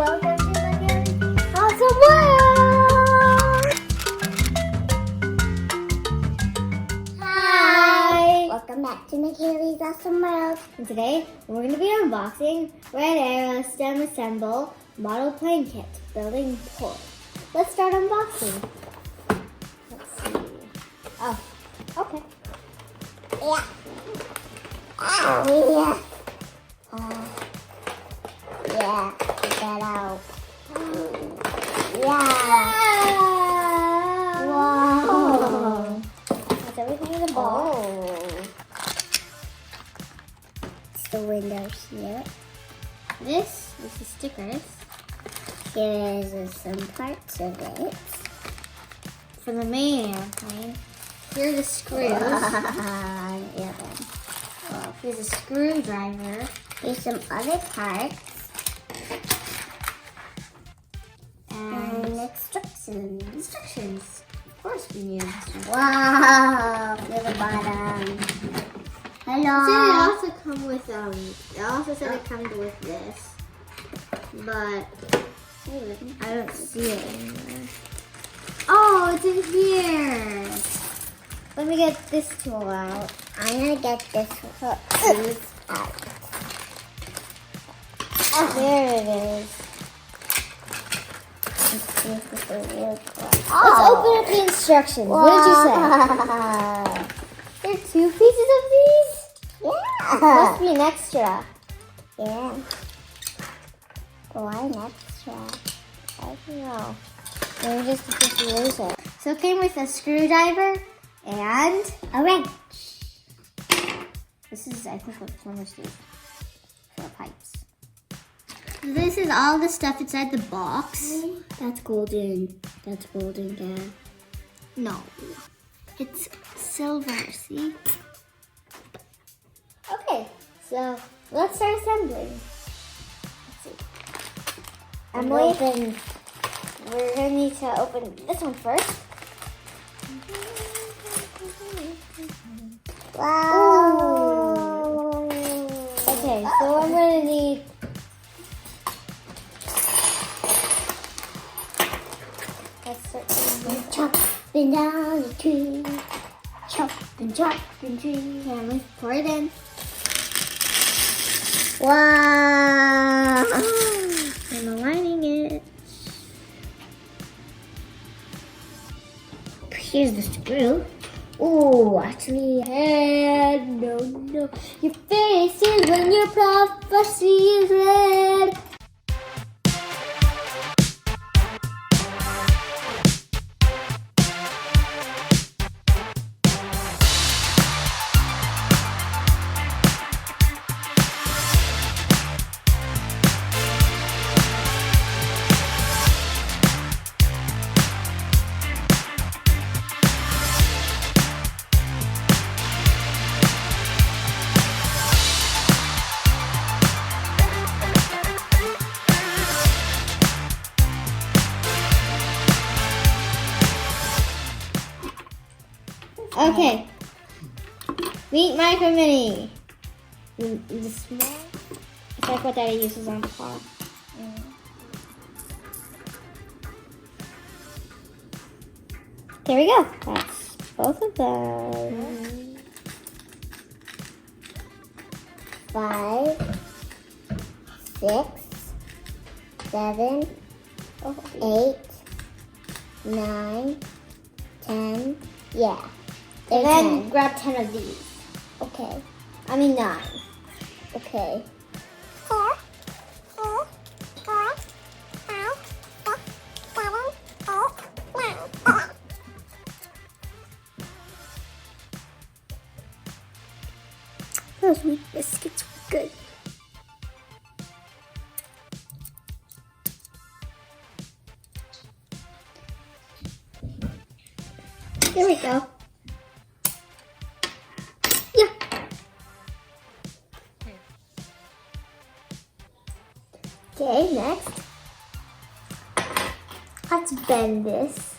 welcome to the Awesome World! Hi! Welcome back to McKaylee's Awesome World. And today, we're going to be unboxing Red Arrow STEM Assemble Model Plane Kit Building Toy. Let's start unboxing. Let's see. Oh, okay. Yeah. Oh, yeah. Yeah, get that out. Yeah. Wow. That's everything in the box. Oh. It's the windows here. This is the stickers. Here is some parts of it. For the main airplane. Here are the screws. Yeah. Well, here's a screwdriver. Here's some other parts. And instructions. Instructions. Of course we need instructions. Wow, to the bottom. Hello. It also come with it also said it comes with this. But I don't see it anywhere. Oh, it's in here. Let me get this tool out. I'm gonna get this piece out. Oh, there it is. Let's see if this is real quick. Let's open up the instructions. Wow. What did you say? There are 2 pieces of these? Yeah. Must be an extra. Yeah. Why an extra? I don't know. Maybe just to use it. So it came with a screwdriver and a wrench. This is, I think, what plumbers do for pipes. This is all the stuff inside the box. That's golden. That's golden, Dad. No. It's silver, see? Okay, so let's start assembling. Let's see. We're gonna need to open this one first. Wow. Okay, so I'm gonna need chopping down the tree, chopping tree. Yeah, let's pour it in. Wow! I'm aligning it. Here's the screw. Oh, actually, no. Your face is when your prophecy is read. Okay, meet Micro Mini. The small, it's like what Daddy uses on the car. There we go. That's both of them. 5, 6, 7, 8, 9, 10. Yeah. And then grab 10 of these. Okay. I mean 9. Okay. Those wheat biscuits were good. There we go. Okay, next, let's bend this.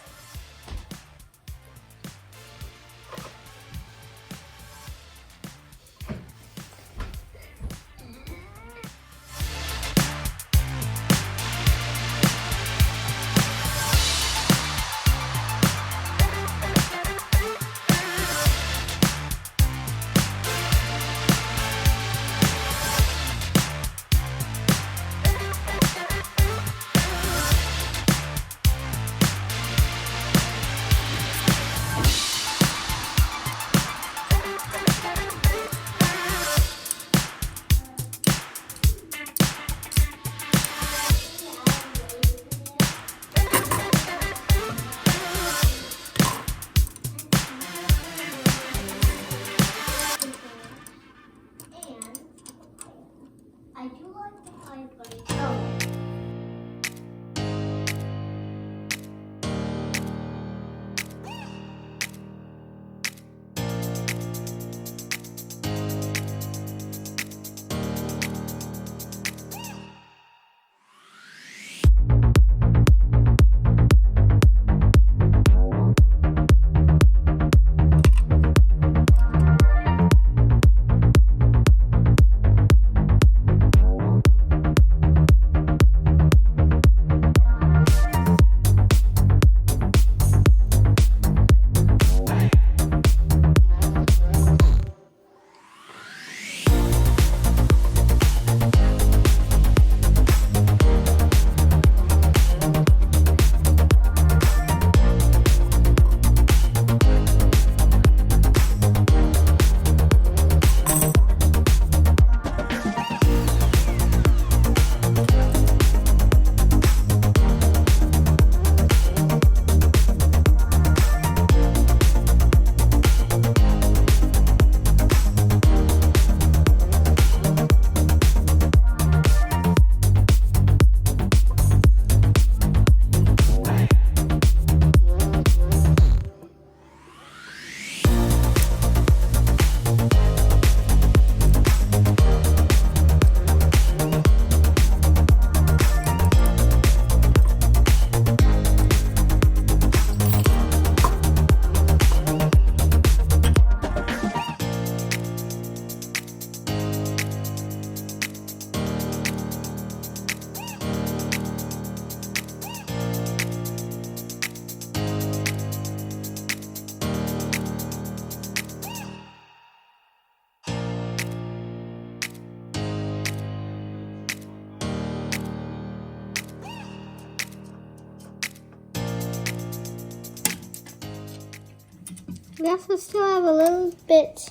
We also still have a little bit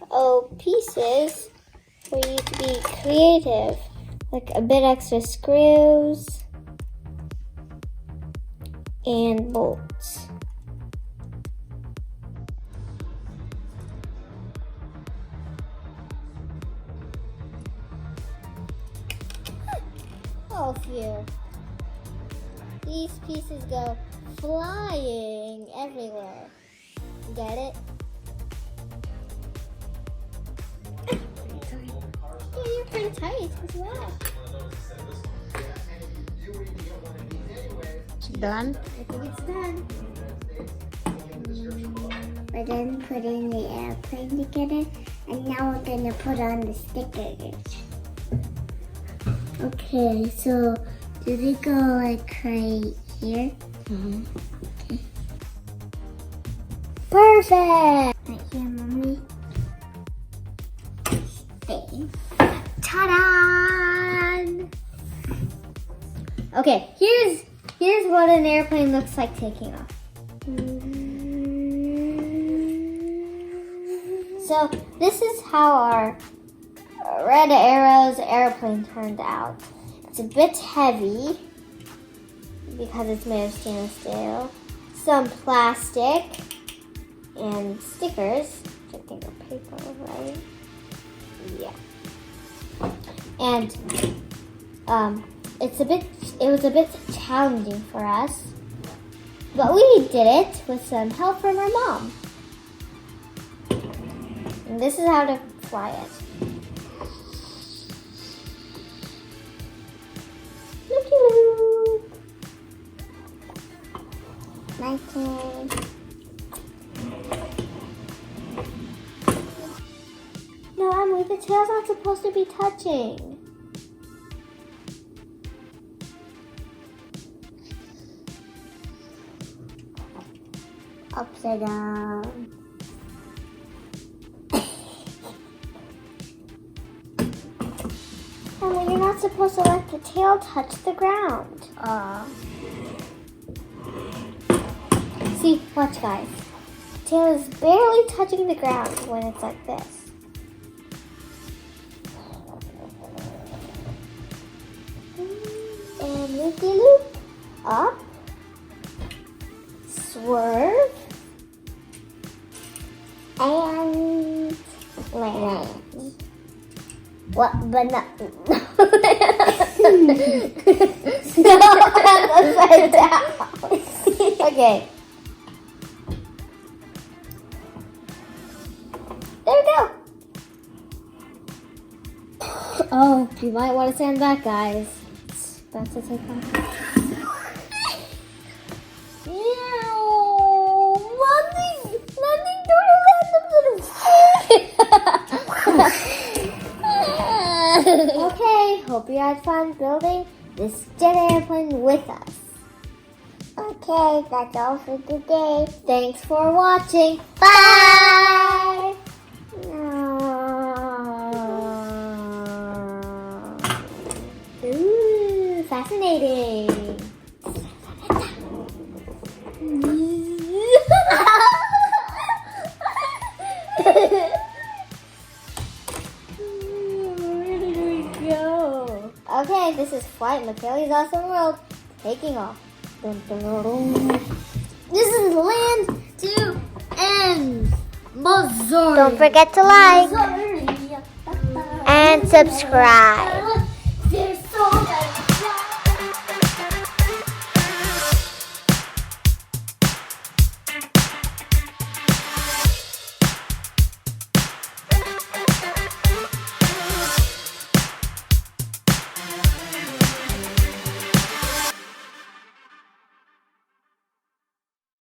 of pieces for you to be creative. Like a bit extra screws and bolts. Oh, phew. These pieces go flying everywhere. Get it? Yeah, you're pretty tight as well. Done? I think it's done. We're then putting the airplane together, and now we're gonna put on the stickers. Okay, so do they go like right here? Mm-hmm. Okay. Perfect! Right here, Mommy. Stay. Ta-da! Okay, here's what an airplane looks like taking off. So this is how our Red Arrows airplane turned out. It's a bit heavy because it's made of stainless steel. Some plastic and stickers, which I think are paper, right? Yeah. And it was a bit challenging for us, but we did it with some help from our mom. And this is how to fly it. Loop-de-loop. Nice. No, Emily, the tail's not supposed to be touching. Upside down. Emily, you're not supposed to let the tail touch the ground. See, watch guys. The tail is barely touching the ground when it's like this. And loop-de-loop. Up. Swerve. And land. What? But not. No, upside down. Okay. There we go. Oh, you might want to stand back, guys. It's about to take off. Okay, hope you had fun building this jet airplane with us. Okay, that's all for today. Thanks for watching. Bye! Ooh, fascinating. Okay, this is Flight Michaeli's Awesome World taking off. Dun, dun, dun, dun. This is Land to End. Missouri. Don't forget to like and subscribe.